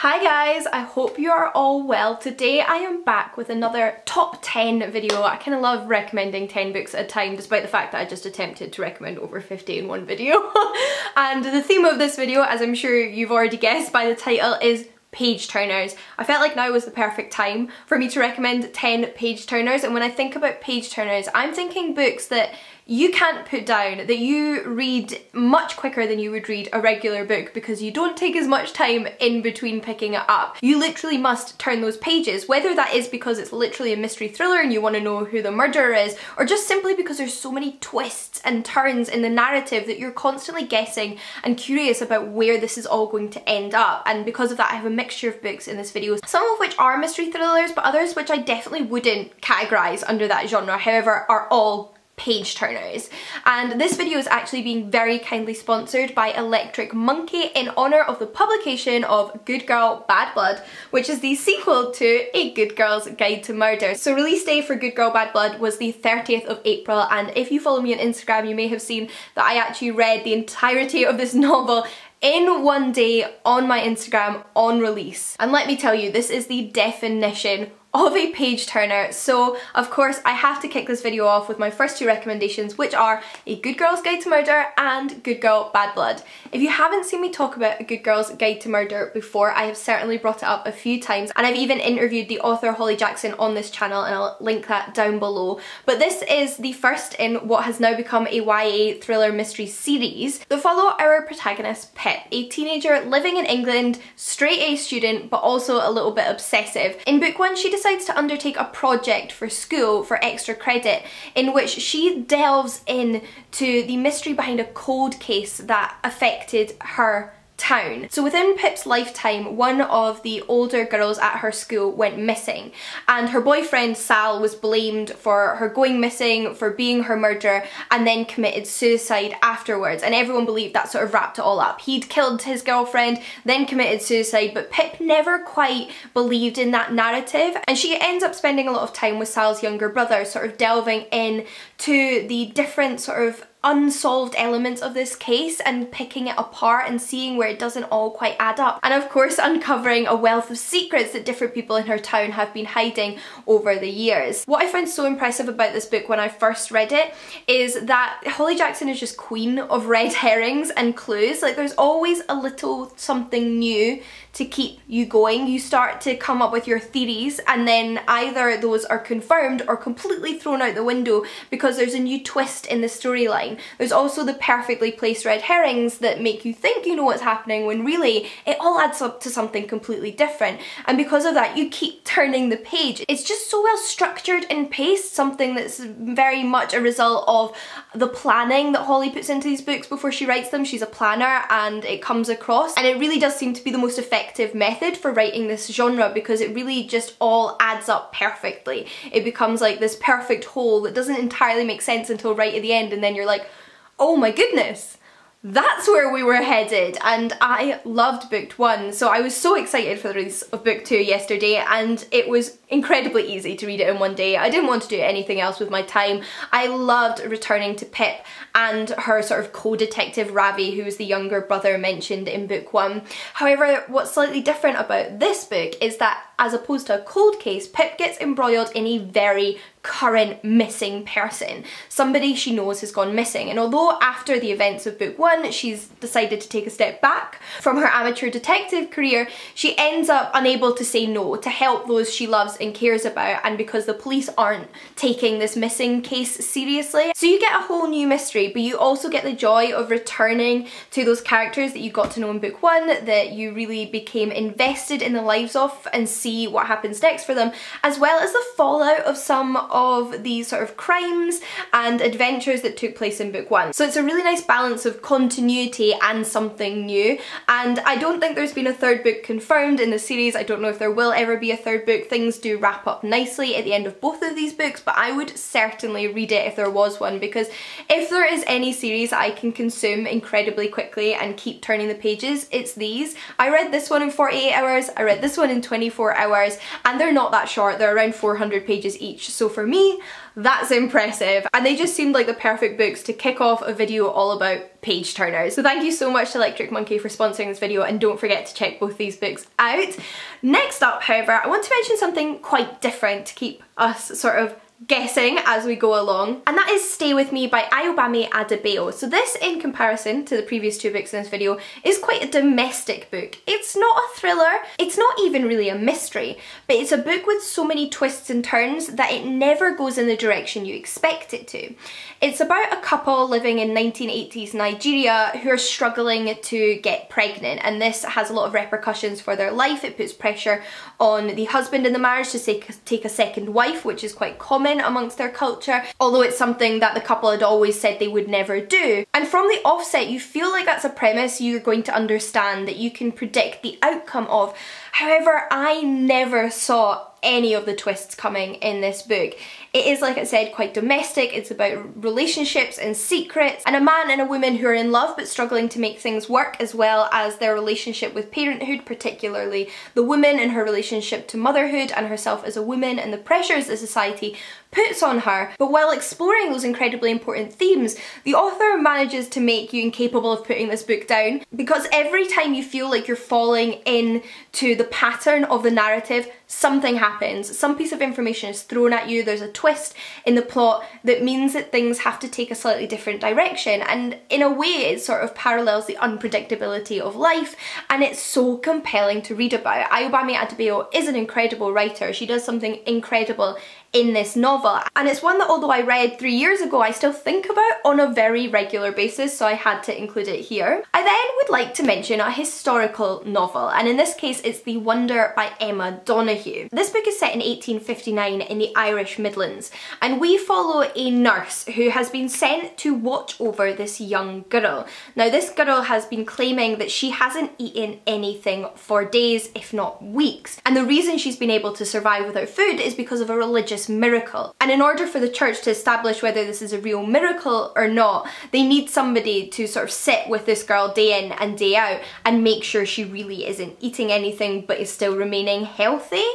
Hi guys, I hope you are all well. Today I am back with another top 10 video. I kind of love recommending 10 books at a time, despite the fact that I just attempted to recommend over 50 in one video. And the theme of this video, as I'm sure you've already guessed by the title, is page turners. I felt like now was the perfect time for me to recommend 10 page turners, and when I think about page turners, I'm thinking books that you can't put down, that you read much quicker than you would read a regular book because you don't take as much time in between picking it up. You literally must turn those pages, whether that is because it's literally a mystery thriller and you want to know who the murderer is, or just simply because there's so many twists and turns in the narrative that you're constantly guessing and curious about where this is all going to end up. And because of that, I have a mixture of books in this video, some of which are mystery thrillers, but others which I definitely wouldn't categorise under that genre, however, are all page turners. And this video is actually being very kindly sponsored by Electric Monkey in honour of the publication of Good Girl Bad Blood, which is the sequel to A Good Girl's Guide to Murder. So release day for Good Girl Bad Blood was the 30th of April, and if you follow me on Instagram you may have seen that I actually read the entirety of this novel in one day on my Instagram on release. And let me tell you, this is the definition of a page turner. So of course I have to kick this video off with my first two recommendations, which are A Good Girl's Guide to Murder and Good Girl Bad Blood. If you haven't seen me talk about A Good Girl's Guide to Murder before, I have certainly brought it up a few times, and I've even interviewed the author Holly Jackson on this channel, and I'll link that down below. But this is the first in what has now become a YA thriller mystery series that follow our protagonist Pip, a teenager living in England, straight A student, but also a little bit obsessive. In book one, she decides to undertake a project for school for extra credit in which she delves into the mystery behind a cold case that affected her town. So within Pip's lifetime, one of the older girls at her school went missing, and her boyfriend Sal was blamed for her going missing, for being her murderer, and then committed suicide afterwards, and everyone believed that sort of wrapped it all up. He'd killed his girlfriend, then committed suicide, but Pip never quite believed in that narrative, and she ends up spending a lot of time with Sal's younger brother, sort of delving in to the different sort of unsolved elements of this case and picking it apart and seeing where it doesn't all quite add up, and of course uncovering a wealth of secrets that different people in her town have been hiding over the years. What I found so impressive about this book when I first read it is that Holly Jackson is just queen of red herrings and clues. Like, there's always a little something new to keep you going. You start to come up with your theories, and then either those are confirmed or completely thrown out the window because there's a new twist in the storyline. There's also the perfectly placed red herrings that make you think you know what's happening when really it all adds up to something completely different, and because of that you keep turning the page. It's just so well structured and paced, something that's very much a result of the planning that Holly puts into these books before she writes them. She's a planner, and it comes across, and it really does seem to be the most effective method for writing this genre because it really just all adds up perfectly. It becomes like this perfect whole that doesn't entirely make sense until right at the end, and then you're like, oh my goodness, that's where we were headed. And I loved book one, so I was so excited for the release of book two yesterday, and it was incredibly easy to read it in one day. I didn't want to do anything else with my time. I loved returning to Pip and her sort of co-detective Ravi, who was the younger brother mentioned in book one. However, what's slightly different about this book is that as opposed to a cold case, Pip gets embroiled in a very current missing person. Somebody she knows has gone missing, and although after the events of book one she's decided to take a step back from her amateur detective career, she ends up unable to say no to help those she loves and cares about, and because the police aren't taking this missing case seriously. So you get a whole new mystery, but you also get the joy of returning to those characters that you got to know in book one, that you really became invested in the lives of, and see what happens next for them, as well as the fallout of some of these sort of crimes and adventures that took place in book one. So it's a really nice balance of continuity and something new, and I don't think there's been a third book confirmed in the series. I don't know if there will ever be a third book. Things do wrap up nicely at the end of both of these books, but I would certainly read it if there was one, because if there is any series I can consume incredibly quickly and keep turning the pages, it's these. I read this one in 48 hours, I read this one in 24 hours, and they're not that short, they're around 400 pages each. So for me, That's impressive. And they just seemed like the perfect books to kick off a video all about page turners. So thank you so much to Electric Monkey for sponsoring this video, and don't forget to check both these books out. Next up, however, I want to mention something quite different to keep us sort of guessing as we go along, and that is Stay With Me by Ayobami Adebayo. So this, in comparison to the previous two books in this video, is quite a domestic book. It's not a thriller, it's not even really a mystery, but it's a book with so many twists and turns that it never goes in the direction you expect it to. It's about a couple living in 1980s Nigeria who are struggling to get pregnant, and this has a lot of repercussions for their life. It puts pressure on the husband in the marriage to take a second wife, which is quite common amongst their culture, although it's something that the couple had always said they would never do. And from the offset, you feel like that's a premise you're going to understand, that you can predict the outcome of. However, I never saw any of the twists coming in this book. It is, like I said, quite domestic. It's about relationships and secrets, and a man and a woman who are in love but struggling to make things work, as well as their relationship with parenthood, particularly the woman and her relationship to motherhood and herself as a woman and the pressures that society puts on her. But while exploring those incredibly important themes, the author manages to make you incapable of putting this book down, because every time you feel like you're falling into the pattern of the narrative, something happens. Some piece of information is thrown at you, there's a twist in the plot that means that things have to take a slightly different direction, and in a way it sort of parallels the unpredictability of life, and it's so compelling to read about. Ayobami Adebayo is an incredible writer. She does something incredible in this novel, and it's one that, although I read 3 years ago, I still think about on a very regular basis, so I had to include it here. I then would like to mention a historical novel, and in this case it's The Wonder by Emma Donoghue. This book is set in 1859 in the Irish Midlands, and we follow a nurse who has been sent to watch over this young girl. Now, this girl has been claiming that she hasn't eaten anything for days, if not weeks, and the reason she's been able to survive without food is because of a religious miracle. And in order for the church to establish whether this is a real miracle or not, they need somebody to sort of sit with this girl day in and day out and make sure she really isn't eating anything but is still remaining healthy.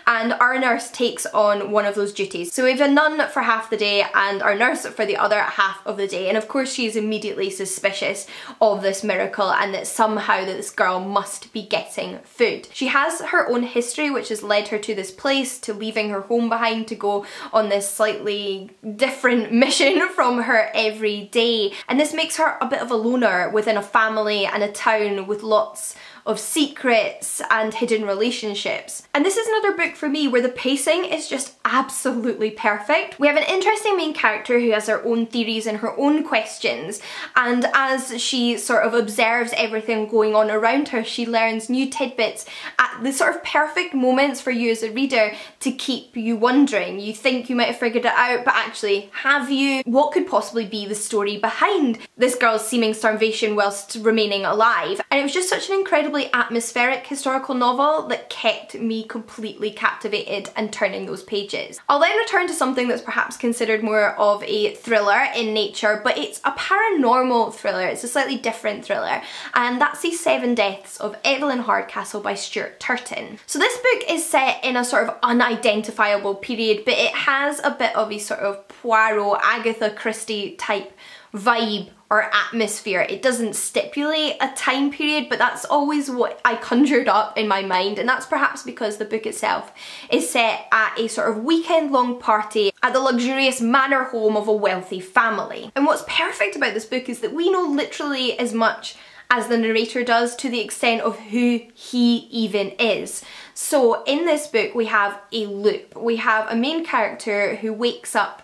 And our nurse takes on one of those duties. So we have a nun for half the day and our nurse for the other half of the day, and of course she's immediately suspicious of this miracle and that somehow this girl must be getting food. She has her own history which has led her to this place, to leaving her home behind to go on this slightly different mission from her every day, and this makes her a bit of a loner within a family and a town with lots of secrets and hidden relationships. And this is another book for me where the pacing is just absolutely perfect. We have an interesting main character who has her own theories and her own questions, and as she sort of observes everything going on around her, she learns new tidbits at the sort of perfect moments for you as a reader to keep you wondering. You think you might have figured it out, but actually, have you? What could possibly be the story behind this girl's seeming starvation whilst remaining alive? And it was just such an incredibly atmospheric historical novel that kept me completely captivated and turning those pages. I'll then return to something that's perhaps considered more of a thriller in nature, but it's a paranormal thriller. It's a slightly different thriller, and that's The 7 Deaths of Evelyn Hardcastle by Stuart Turton. So this book is set in a sort of unidentifiable period, but it has a bit of a sort of Poirot, Agatha Christie type vibe or atmosphere. It doesn't stipulate a time period, but that's always what I conjured up in my mind, and that's perhaps because the book itself is set at a sort of weekend-long party at the luxurious manor home of a wealthy family. And what's perfect about this book is that we know literally as much as the narrator does, to the extent of who he even is. So in this book we have a loop. We have a main character who wakes up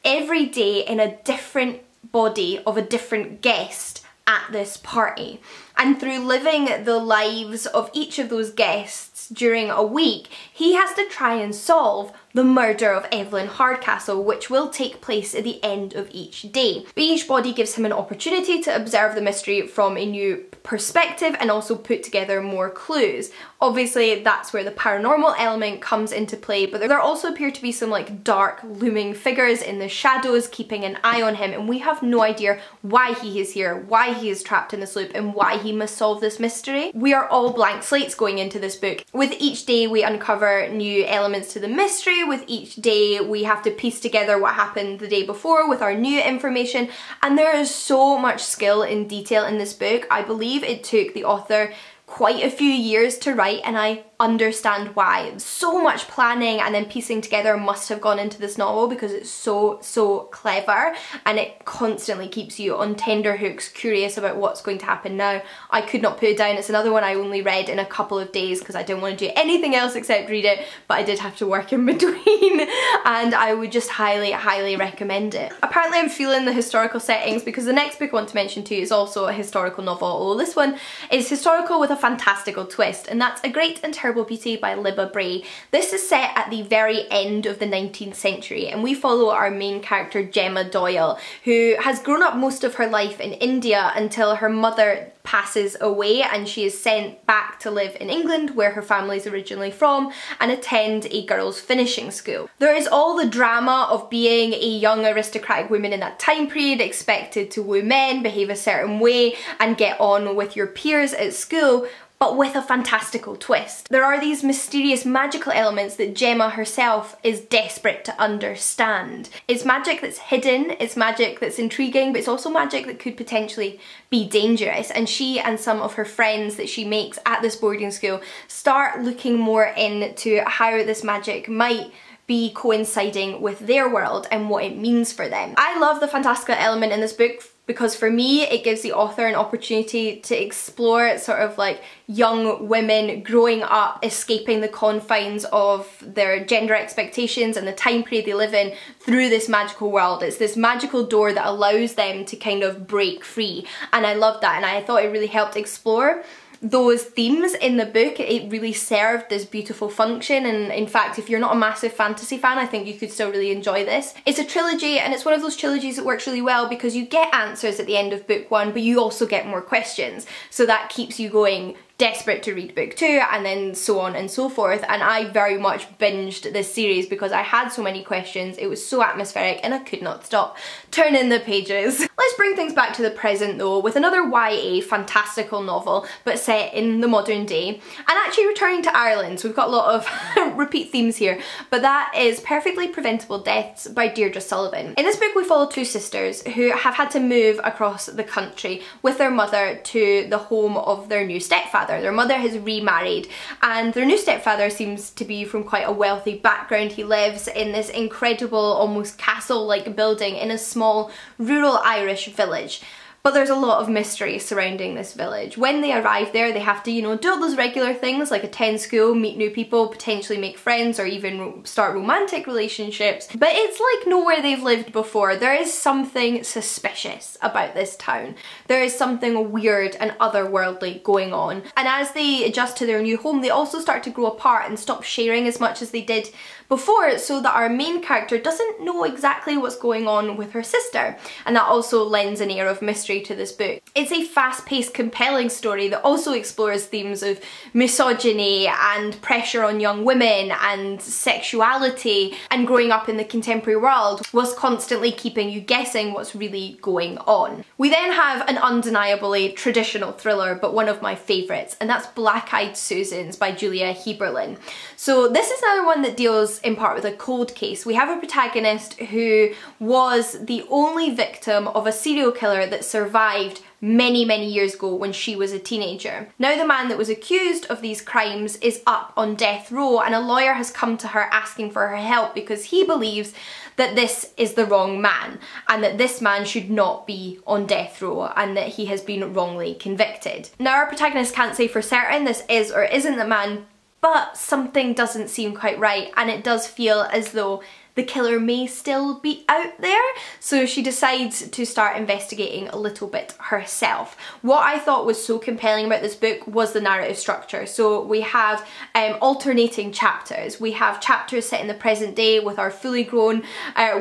every day in a different body of a different guest at this party, and through living the lives of each of those guests during a week, he has to try and solve the murder of Evelyn Hardcastle, which will take place at the end of each day. But each body gives him an opportunity to observe the mystery from a new perspective and also put together more clues. Obviously, that's where the paranormal element comes into play, but there also appear to be some like dark looming figures in the shadows keeping an eye on him, and we have no idea why he is here, why he is trapped in this loop, and why he he must solve this mystery. We are all blank slates going into this book. With each day we uncover new elements to the mystery, with each day we have to piece together what happened the day before with our new information, and there is so much skill and detail in this book. I believe it took the author quite a few years to write, and I understand why. So much planning and then piecing together must have gone into this novel because it's so clever, and it constantly keeps you on tenterhooks, curious about what's going to happen now. I could not put it down. It's another one I only read in a couple of days because I didn't want to do anything else except read it, but I did have to work in between, and I would just highly recommend it. Apparently I'm feeling the historical settings because the next book I want to mention to you is also a historical novel, although this one is historical with a fantastical twist, and that's A Great and Terrible Beauty by Libba Bray. This is set at the very end of the 19th century, and we follow our main character Gemma Doyle, who has grown up most of her life in India until her mother passes away and she is sent back to live in England, where her family is originally from, and attend a girls' finishing school. There is all the drama of being a young aristocratic woman in that time period, expected to woo men, behave a certain way, and get on with your peers at school, but with a fantastical twist. There are these mysterious magical elements that Gemma herself is desperate to understand. It's magic that's hidden, it's magic that's intriguing, but it's also magic that could potentially be dangerous, and she and some of her friends that she makes at this boarding school start looking more into how this magic might be coinciding with their world and what it means for them. I love the fantastical element in this book because for me it gives the author an opportunity to explore sort of like young women growing up, escaping the confines of their gender expectations and the time period they live in through this magical world. It's this magical door that allows them to kind of break free, and I love that, and I thought it really helped explore those themes in the book. It really served this beautiful function, and in fact if you're not a massive fantasy fan, I think you could still really enjoy this. It's a trilogy, and it's one of those trilogies that works really well because you get answers at the end of book one, but you also get more questions, so that keeps you going, desperate to read book two, and then so on and so forth. And I very much binged this series because I had so many questions. It was so atmospheric and I could not stop turning the pages. Let's bring things back to the present though with another YA fantastical novel, but set in the modern day and actually returning to Ireland, so we've got a lot of repeat themes here, but that is Perfectly Preventable Deaths by Deirdre Sullivan. In this book we follow two sisters who have had to move across the country with their mother to the home of their new stepfather. Their mother has remarried, and their new stepfather seems to be from quite a wealthy background. He lives in this incredible, almost castle-like building in a small rural Irish village. But there's a lot of mystery surrounding this village. When they arrive there, they have to, you know, do all those regular things like attend school, meet new people, potentially make friends, or even start romantic relationships. But it's like nowhere they've lived before. There is something suspicious about this town. There is something weird and otherworldly going on. And as they adjust to their new home, they also start to grow apart and stop sharing as much as they did before, so that our main character doesn't know exactly what's going on with her sister, and that also lends an air of mystery to this book. It's a fast-paced, compelling story that also explores themes of misogyny and pressure on young women and sexuality and growing up in the contemporary world, whilst constantly keeping you guessing what's really going on. We then have an undeniably traditional thriller, but one of my favourites, and that's Black Eyed Susans by Julia Heberlin. So this is another one that deals in part with a cold case. We have a protagonist who was the only victim of a serial killer that survived many years ago when she was a teenager. Now the man that was accused of these crimes is up on death row, and a lawyer has come to her asking for her help because he believes that this is the wrong man and that this man should not be on death row and that he has been wrongly convicted. Now our protagonist can't say for certain this is or isn't the man, but something doesn't seem quite right, and it does feel as though the killer may still be out there, so she decides to start investigating a little bit herself. What I thought was so compelling about this book was the narrative structure. So we have alternating chapters. We have chapters set in the present day with our fully grown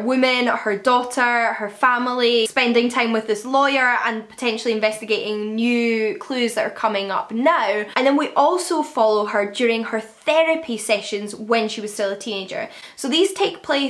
woman, her daughter, her family, spending time with this lawyer and potentially investigating new clues that are coming up now. And then we also follow her during her therapy sessions when she was still a teenager. So these take place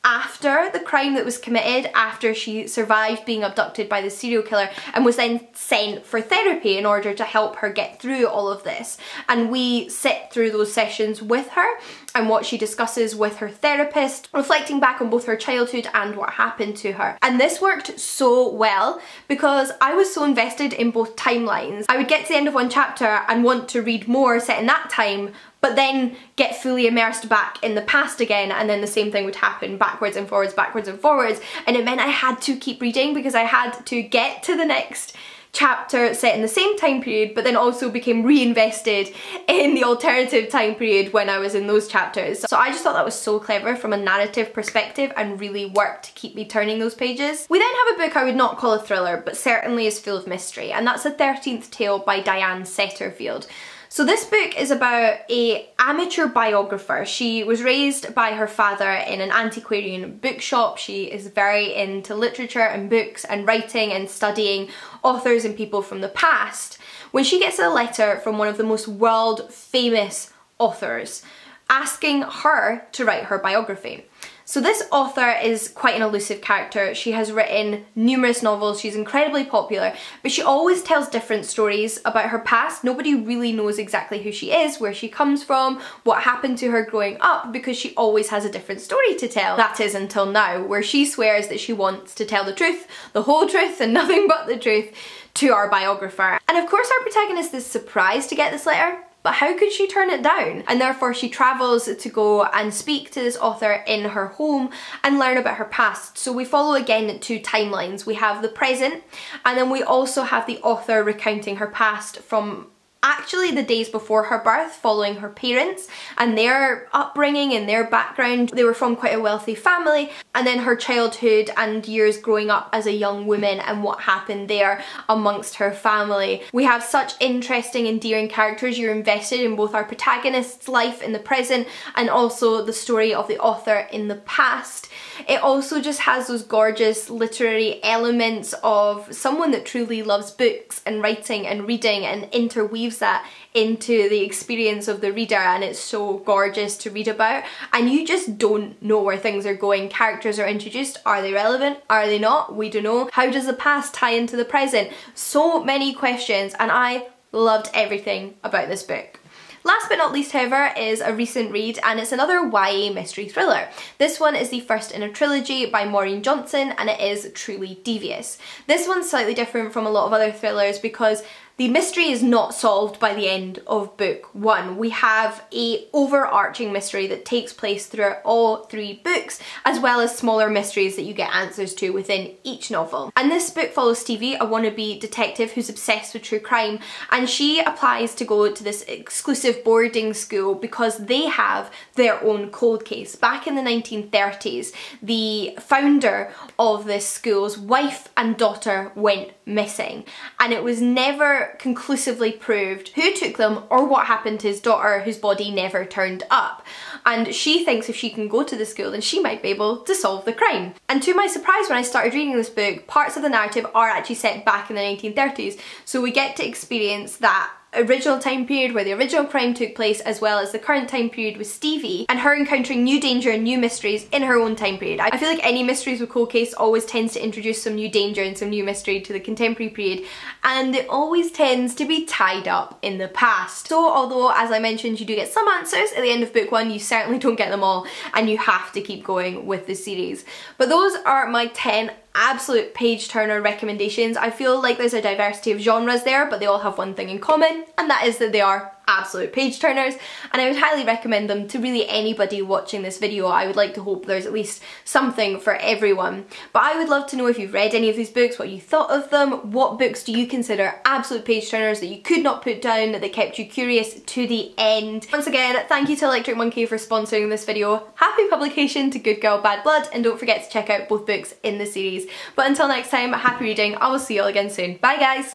after the crime that was committed, after she survived being abducted by the serial killer, and was then sent for therapy in order to help her get through all of this. And we sit through those sessions with her and what she discusses with her therapist, reflecting back on both her childhood and what happened to her. And this worked so well because I was so invested in both timelines. I would get to the end of one chapter and want to read more set in that time, but then get fully immersed back in the past again, and then the same thing would happen backwards and forwards, and it meant I had to keep reading because I had to get to the next chapter set in the same time period, but then also became reinvested in the alternative time period when I was in those chapters. So I just thought that was so clever from a narrative perspective and really worked to keep me turning those pages. We then have a book I would not call a thriller, but certainly is full of mystery, and that's The 13th Tale by Diane Setterfield. So this book is about an amateur biographer. She was raised by her father in an antiquarian bookshop. She is very into literature and books and writing and studying authors and people from the past. When she gets a letter from one of the most world famous authors asking her to write her biography. So this author is quite an elusive character. She has written numerous novels, she's incredibly popular, but she always tells different stories about her past. Nobody really knows exactly who she is, where she comes from, what happened to her growing up, because she always has a different story to tell. That is until now, where she swears that she wants to tell the truth, the whole truth, and nothing but the truth to our biographer. And of course our protagonist is surprised to get this letter, but how could she turn it down? And therefore she travels to go and speak to this author in her home and learn about her past. So we follow again two timelines. We have the present, and then we also have the author recounting her past from actually the days before her birth, following her parents and their upbringing and their background. They were from quite a wealthy family, and then her childhood and years growing up as a young woman and what happened there amongst her family. We have such interesting, endearing characters. You're invested in both our protagonist's life in the present and also the story of the author in the past. It also just has those gorgeous literary elements of someone that truly loves books and writing and reading and interweaves that into the experience of the reader, and it's so gorgeous to read about, and you just don't know where things are going. Characters are introduced. Are they relevant? Are they not? We don't know. How does the past tie into the present? So many questions, and I loved everything about this book. Last but not least, however, is a recent read, and it's another YA mystery thriller. This one is the first in a trilogy by Maureen Johnson, and it is Truly Devious. This one's slightly different from a lot of other thrillers because the mystery is not solved by the end of book one. We have an overarching mystery that takes place throughout all three books, as well as smaller mysteries that you get answers to within each novel. And this book follows Stevie, a wannabe detective who's obsessed with true crime, and she applies to go to this exclusive boarding school because they have their own cold case. Back in the 1930s, the founder of this school's wife and daughter went missing, and it was never conclusively proved who took them or what happened to his daughter, whose body never turned up. And she thinks if she can go to the school, then she might be able to solve the crime. And to my surprise, when I started reading this book, parts of the narrative are actually set back in the 1930s, so we get to experience that original time period where the original crime took place, as well as the current time period with Stevie and her encountering new danger and new mysteries in her own time period. I feel like any mysteries with cold case always tends to introduce some new danger and some new mystery to the contemporary period, and it always tends to be tied up in the past. So although, as I mentioned, you do get some answers at the end of book one, you certainly don't get them all, and you have to keep going with the series. But those are my 10 absolute page turner recommendations. I feel like there's a diversity of genres there, but they all have one thing in common, and that is that they are absolute page turners, and I would highly recommend them to really anybody watching this video. I would like to hope there's at least something for everyone. But I would love to know if you've read any of these books, what you thought of them. What books do you consider absolute page turners that you could not put down, that kept you curious to the end? Once again, thank you to Electric Monkey for sponsoring this video. Happy publication to Good Girl Bad Blood, and don't forget to check out both books in the series. But until next time, happy reading. I will see you all again soon. Bye guys!